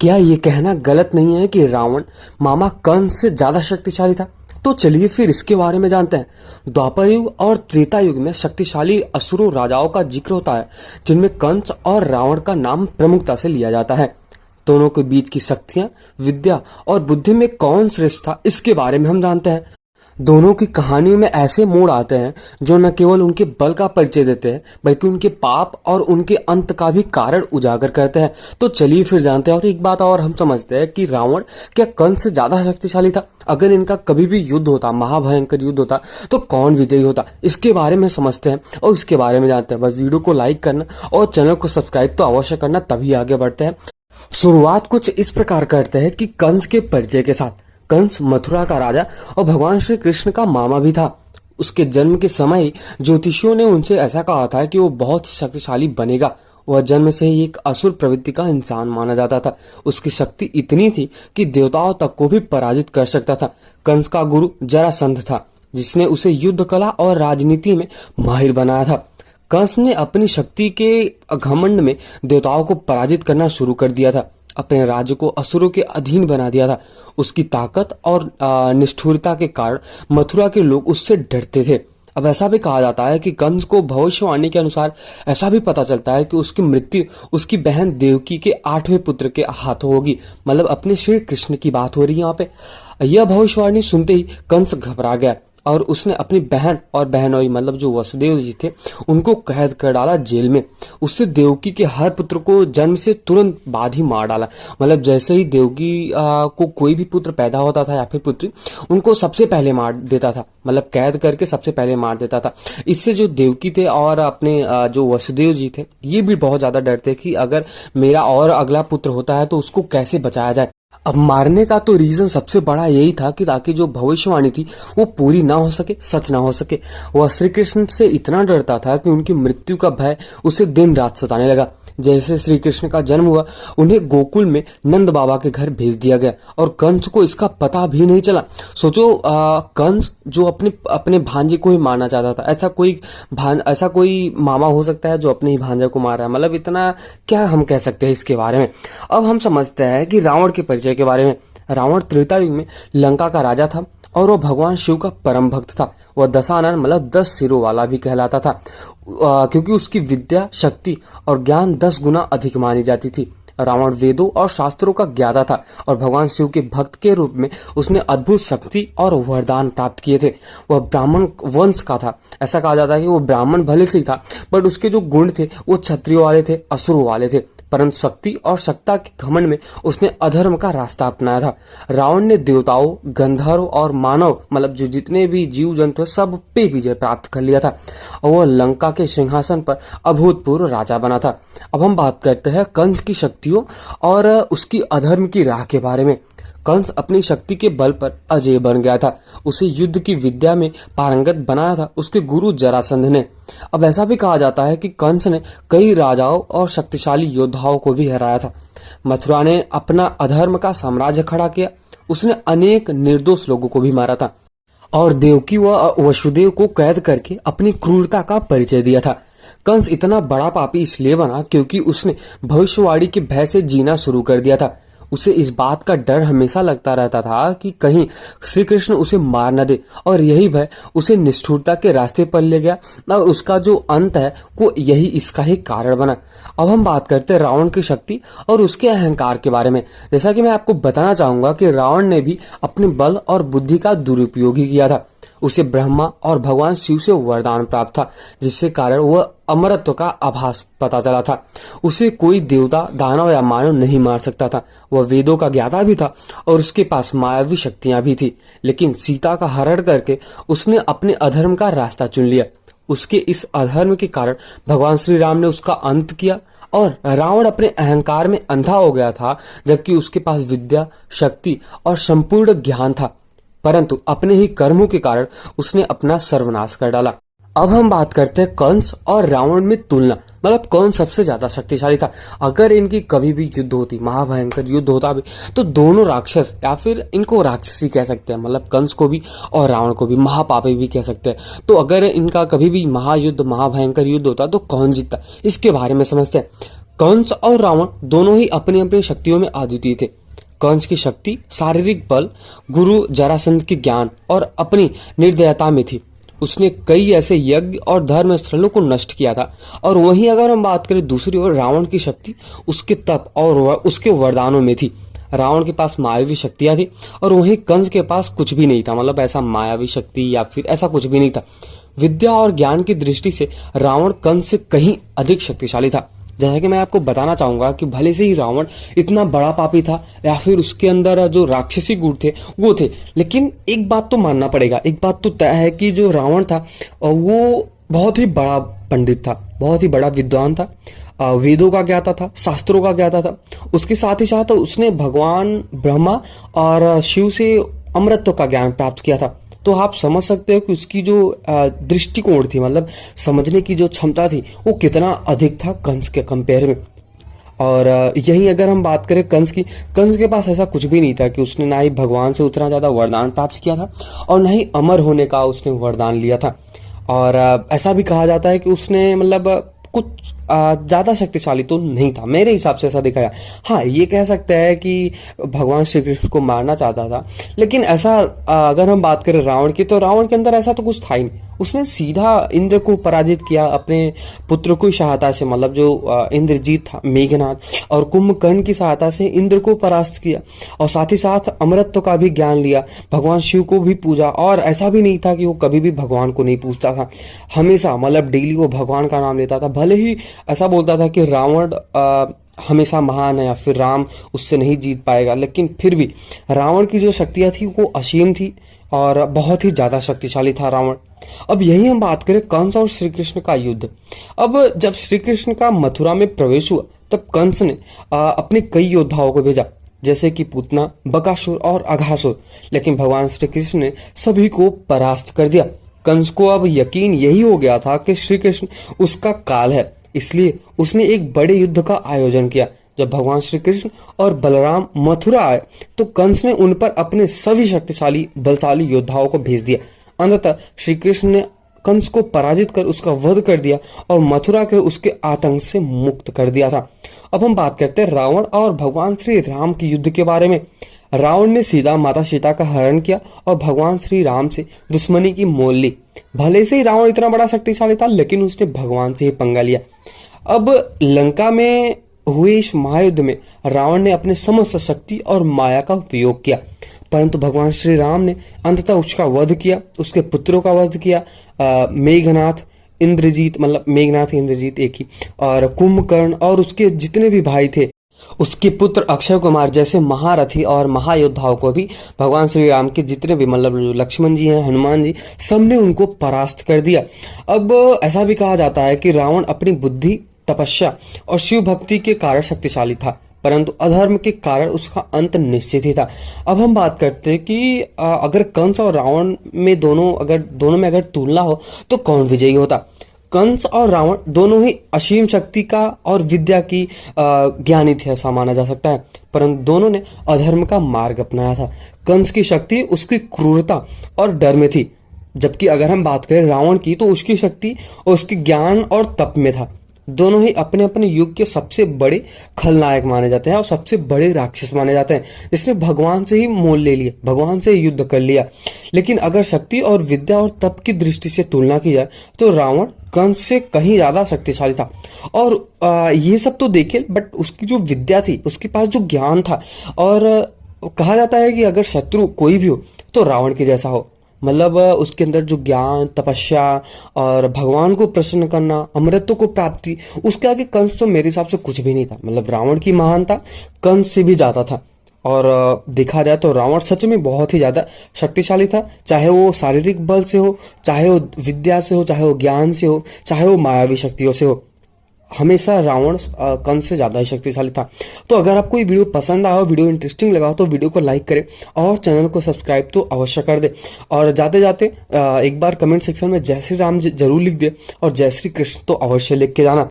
क्या ये कहना गलत नहीं है कि रावण मामा कंस से ज्यादा शक्तिशाली था? तो चलिए फिर इसके बारे में जानते हैं। द्वापर युग और त्रेता युग में शक्तिशाली असुरों राजाओं का जिक्र होता है, जिनमें कंस और रावण का नाम प्रमुखता से लिया जाता है। दोनों के बीच की शक्तियां, विद्या और बुद्धि में कौन श्रेष्ठ था, इसके बारे में हम जानते हैं। दोनों की कहानियों में ऐसे मोड़ आते हैं जो न केवल उनके बल का परिचय देते हैं, बल्कि उनके पाप और उनके अंत का भी कारण उजागर करते हैं। तो चलिए फिर जानते हैं। और एक बात और हम समझते हैं कि रावण क्या कंस से ज्यादा शक्तिशाली था? अगर इनका कभी भी युद्ध होता, महाभयंकर युद्ध होता, तो कौन विजयी होता? इसके बारे में समझते हैं और इसके बारे में जानते हैं। बस वीडियो को लाइक करना और चैनल को सब्सक्राइब तो अवश्य करना, तभी आगे बढ़ते हैं। शुरुआत कुछ इस प्रकार करते हैं कि कंस के परिचय के साथ। कंस मथुरा का राजा और भगवान श्री कृष्ण का मामा भी था। उसके जन्म के समय ही ज्योतिषियों ने उनसे ऐसा कहा था कि वो बहुत शक्तिशाली बनेगा। वह जन्म से ही एक असुर प्रवृत्ति का इंसान माना जाता था। उसकी शक्ति इतनी थी कि देवताओं तक को भी पराजित कर सकता था। कंस का गुरु जरासंध था, जिसने उसे युद्ध कला और राजनीति में माहिर बनाया था। कंस ने अपनी शक्ति के घमंड में देवताओं को पराजित करना शुरू कर दिया था, अपने राज्य को असुरों के अधीन बना दिया था। उसकी ताकत और निष्ठुरता के कारण मथुरा के लोग उससे डरते थे। अब ऐसा भी कहा जाता है कि कंस को भविष्यवाणी के अनुसार ऐसा भी पता चलता है कि उसकी मृत्यु उसकी बहन देवकी के 8वें पुत्र के हाथों होगी। मतलब अपने श्री कृष्ण की बात हो रही है यहाँ पे। यह भविष्यवाणी सुनते ही कंस घबरा गया और उसने अपनी बहन और बहनोई मतलब जो वसुदेव जी थे उनको कैद कर डाला जेल में। उससे देवकी के हर पुत्र को जन्म से तुरंत बाद ही मार डाला। मतलब जैसे ही देवकी को कोई भी पुत्र पैदा होता था या फिर पुत्री, उनको सबसे पहले मार देता था। मतलब कैद करके सबसे पहले मार देता था। इससे जो देवकी थे और अपने जो वसुदेव जी थे, ये भी बहुत ज्यादा डरते कि अगर मेरा और अगला पुत्र होता है तो उसको कैसे बचाया जाए। अब मारने का तो रीजन सबसे बड़ा यही था कि ताकि जो भविष्यवाणी थी वो पूरी ना हो सके, सच ना हो सके। वह श्री कृष्ण से इतना डरता था कि उनकी मृत्यु का भय उसे दिन रात सताने लगा। जैसे श्री कृष्ण का जन्म हुआ, उन्हें गोकुल में नंद बाबा के घर भेज दिया गया और कंस को इसका पता भी नहीं चला। सोचो, कंस जो अपने अपने भांजे को ही मारना चाहता था। ऐसा कोई मामा हो सकता है जो अपने ही भांजे को मार रहा है? मतलब इतना क्या हम कह सकते हैं इसके बारे में। अब हम समझते हैं कि रावण के परिचय के बारे में। रावण त्रेता युग में लंका का राजा था और वह भगवान शिव का परम भक्त था। वह दशानन मतलब 10 सिरों वाला भी कहलाता था, क्योंकि उसकी विद्या, शक्ति और ज्ञान 10 गुना अधिक मानी जाती थी। रावण वेदों और शास्त्रों का ज्ञाता था और भगवान शिव के भक्त के रूप में उसने अद्भुत शक्ति और वरदान प्राप्त किए थे। वह ब्राह्मण वंश का था। ऐसा कहा जाता है कि वो ब्राह्मण भले से ही था, बट उसके जो गुण थे वो क्षत्रियों वाले थे, असुरों वाले थे। परंतु शक्ति और सत्ता के घमंड में उसने अधर्म का रास्ता अपनाया था। रावण ने देवताओं, गंधर्व और मानव मतलब जो जितने भी जीव जंतु सब पे विजय प्राप्त कर लिया था और वह लंका के सिंहासन पर अभूतपूर्व राजा बना था। अब हम बात करते हैं कंस की शक्तियों और उसकी अधर्म की राह के बारे में। कंस अपनी शक्ति के बल पर अजय बन गया था। उसे युद्ध की विद्या में पारंगत बनाया था उसके गुरु जरासंध ने। अब ऐसा भी कहा जाता है कि कंस ने कई राजाओं और शक्तिशाली योद्धाओं को भी हराया था। मथुरा ने अपना अधर्म का साम्राज्य खड़ा किया। उसने अनेक निर्दोष लोगों को भी मारा था और देवकी व वसुदेव को कैद करके अपनी क्रूरता का परिचय दिया था। कंस इतना बड़ा पापी इसलिए बना क्योंकि उसने भविष्यवाणी के भय से जीना शुरू कर दिया था। उसे इस बात का डर हमेशा लगता रहता था कि कहीं श्री कृष्ण उसे मार न दे, और यही भय उसे निष्ठुरता के रास्ते पर ले गया और उसका जो अंत है वो यही इसका ही कारण बना। अब हम बात करते हैं रावण की शक्ति और उसके अहंकार के बारे में। जैसा कि मैं आपको बताना चाहूंगा कि रावण ने भी अपने बल और बुद्धि का दुरुपयोग ही किया था। उसे ब्रह्मा और भगवान शिव से वरदान प्राप्त था, जिससे कारण वह अमरत्व का आभास पता चला था। उसे कोई देवता, दानव या मानव नहीं मार सकता था। वह वेदों का ज्ञाता भी था और उसके पास मायावी शक्तियां भी थी। लेकिन सीता का हरण करके उसने अपने अधर्म का रास्ता चुन लिया। उसके इस अधर्म के कारण भगवान श्री राम ने उसका अंत किया और रावण अपने अहंकार में अंधा हो गया था, जबकि उसके पास विद्या, शक्ति और संपूर्ण ज्ञान था। परंतु अपने ही कर्मों के कारण उसने अपना सर्वनाश कर डाला। अब हम बात करते हैं कंस और रावण में तुलना, मतलब कौन सबसे ज्यादा शक्तिशाली था। अगर इनकी कभी भी युद्ध होती, महाभयंकर युद्ध होता भी, तो दोनों राक्षस या फिर इनको राक्षसी कह सकते हैं, मतलब कंस को भी और रावण को भी महापापी भी कह सकते हैं। तो अगर इनका कभी भी महायुद्ध, महाभयंकर युद्ध होता तो कौन जीतता, इसके बारे में समझते हैं। कंस और रावण दोनों ही अपनी अपनी शक्तियों में अद्वितीय थे। कंस की शक्ति शारीरिक बल, गुरु जरासंध के ज्ञान और अपनी निर्दयता में थी। उसने कई ऐसे यज्ञ और धर्म स्थलों को नष्ट किया था। और वहीं अगर हम बात करें दूसरी ओर रावण की शक्ति उसके तप और उसके वरदानों में थी। रावण के पास मायावी शक्तियां थी और वहीं कंस के पास कुछ भी नहीं था, मतलब ऐसा मायावी शक्ति या फिर ऐसा कुछ भी नहीं था। विद्या और ज्ञान की दृष्टि से रावण कंस से कहीं अधिक शक्तिशाली था। जैसा कि मैं आपको बताना चाहूंगा कि भले से ही रावण इतना बड़ा पापी था या फिर उसके अंदर जो राक्षसी गुण थे वो थे, लेकिन एक बात तो मानना पड़ेगा, एक बात तो तय है कि जो रावण था वो बहुत ही बड़ा पंडित था, बहुत ही बड़ा विद्वान था, वेदों का ज्ञाता था, शास्त्रों का ज्ञाता था। उसके साथ ही साथ उसने भगवान ब्रह्मा और शिव से अमृतत्व का ज्ञान प्राप्त किया था। तो आप समझ सकते हो कि उसकी जो दृष्टिकोण थी, मतलब समझने की जो क्षमता थी, वो कितना अधिक था कंस के कंपेयर में। और यहीं अगर हम बात करें कंस की, कंस के पास ऐसा कुछ भी नहीं था कि उसने ना ही भगवान से उतना ज्यादा वरदान प्राप्त किया था और ना ही अमर होने का उसने वरदान लिया था। और ऐसा भी कहा जाता है कि उसने मतलब कुछ ज्यादा शक्तिशाली तो नहीं था, मेरे हिसाब से ऐसा देखा जाए। हाँ, ये कह सकते हैं कि भगवान श्री कृष्ण को मारना चाहता था, लेकिन ऐसा अगर हम बात करें रावण की, तो रावण के अंदर ऐसा तो कुछ था ही नहीं। उसने सीधा इंद्र को पराजित किया अपने पुत्र की सहायता से, मतलब जो इंद्रजीत था, मेघनाथ, और कुंभकर्ण की सहायता से इंद्र को परास्त किया और साथ ही साथ अमृतत्व का भी ज्ञान लिया, भगवान शिव को भी पूजा। और ऐसा भी नहीं था कि वो कभी भी भगवान को नहीं पूजता था, हमेशा मतलब डेली वो भगवान का नाम लेता था। भले ही ऐसा बोलता था कि रावण हमेशा महान है या फिर राम उससे नहीं जीत पाएगा, लेकिन फिर भी रावण की जो शक्तियां थी वो असीम थी और बहुत ही ज्यादा शक्तिशाली था रावण। अब यही हम बात करें कंस और श्री कृष्ण का युद्ध। अब जब श्री कृष्ण का मथुरा में प्रवेश हुआ तब कंस ने अपने कई योद्धाओं को भेजा, जैसे कि पूतना, बकासुर और अघासुर, लेकिन भगवान श्री कृष्ण ने सभी को परास्त कर दिया। कंस को अब यकीन यही हो गया था कि श्री कृष्ण उसका काल है, इसलिए उसने एक बड़े युद्ध का आयोजन किया। जब भगवान श्री कृष्ण और बलराम मथुरा आए तो कंस ने उन पर अपने सभी शक्तिशाली बलशाली योद्धाओं को भेज दिया। अंततः श्री कृष्ण ने कंस को पराजित कर उसका वध कर दिया और मथुरा के उसके आतंक से मुक्त कर दिया था। अब हम बात करते हैं रावण और भगवान श्री राम के युद्ध के बारे में। रावण ने सीधा माता सीता का हरण किया और भगवान श्री राम से दुश्मनी की मोल ली। भले से ही रावण इतना बड़ा शक्तिशाली था, लेकिन उसने भगवान से ही पंगा लिया। अब लंका में हुए इस महायुद्ध में रावण ने अपने समस्त शक्ति और माया का उपयोग किया, परंतु भगवान श्री राम ने अंततः उसका वध किया, उसके पुत्रों का वध किया। मेघनाथ, इंद्रजीत, मतलब मेघनाथ इंद्रजीत एक ही, और कुंभकर्ण और उसके जितने भी भाई थे, उसके पुत्र अक्षय कुमार जैसे महारथी और महायोद्धाओं को भी भगवान श्री राम के जितने भी, मतलब लक्ष्मण जी हैं, हनुमान जी, सबने उनको परास्त कर दिया। अब ऐसा भी कहा जाता है कि रावण अपनी बुद्धि, तपस्या और शिव भक्ति के कारण शक्तिशाली था, परंतु अधर्म के कारण उसका अंत निश्चित ही था। अब हम बात करते हैं कि अगर कंस और रावण में दोनों में अगर तुलना हो तो कौन विजयी होता। कंस और रावण दोनों ही असीम शक्ति का और विद्या की ज्ञानी थे, ऐसा माना जा सकता है, परंतु दोनों ने अधर्म का मार्ग अपनाया था। कंस की शक्ति उसकी क्रूरता और डर में थी, जबकि अगर हम बात करें रावण की तो उसकी शक्ति और उसके ज्ञान और तप में था। दोनों ही अपने अपने युग के सबसे बड़े खलनायक माने जाते हैं और सबसे बड़े राक्षस माने जाते हैं, जिसने भगवान से ही मोल ले लिया, भगवान से युद्ध कर लिया। लेकिन अगर शक्ति और विद्या और तप की दृष्टि से तुलना की जाए तो रावण कंस से कहीं ज्यादा शक्तिशाली था। और ये सब तो देखे, बट उसकी जो विद्या थी, उसके पास जो ज्ञान था, और कहा जाता है कि अगर शत्रु कोई भी हो तो रावण के जैसा हो, मतलब उसके अंदर जो ज्ञान, तपस्या और भगवान को प्रसन्न करना, अमृतत्व को प्राप्ति, उसके आगे कंस तो मेरे हिसाब से कुछ भी नहीं था। मतलब रावण की महानता कंस से भी ज्यादा था। और देखा जाए तो रावण सच में बहुत ही ज्यादा शक्तिशाली था, चाहे वो शारीरिक बल से हो, चाहे वो विद्या से हो, चाहे वो ज्ञान से हो, चाहे वो मायावी शक्तियों से हो। हमेशा रावण कंस से ज्यादा ही शक्तिशाली था। तो अगर आपको ये वीडियो पसंद आया, वीडियो इंटरेस्टिंग लगा तो वीडियो को लाइक करें और चैनल को सब्सक्राइब तो अवश्य कर दे। और जाते जाते एक बार कमेंट सेक्शन में जय श्री राम जरूर लिख दे और जय श्री कृष्ण तो अवश्य लिख के जाना।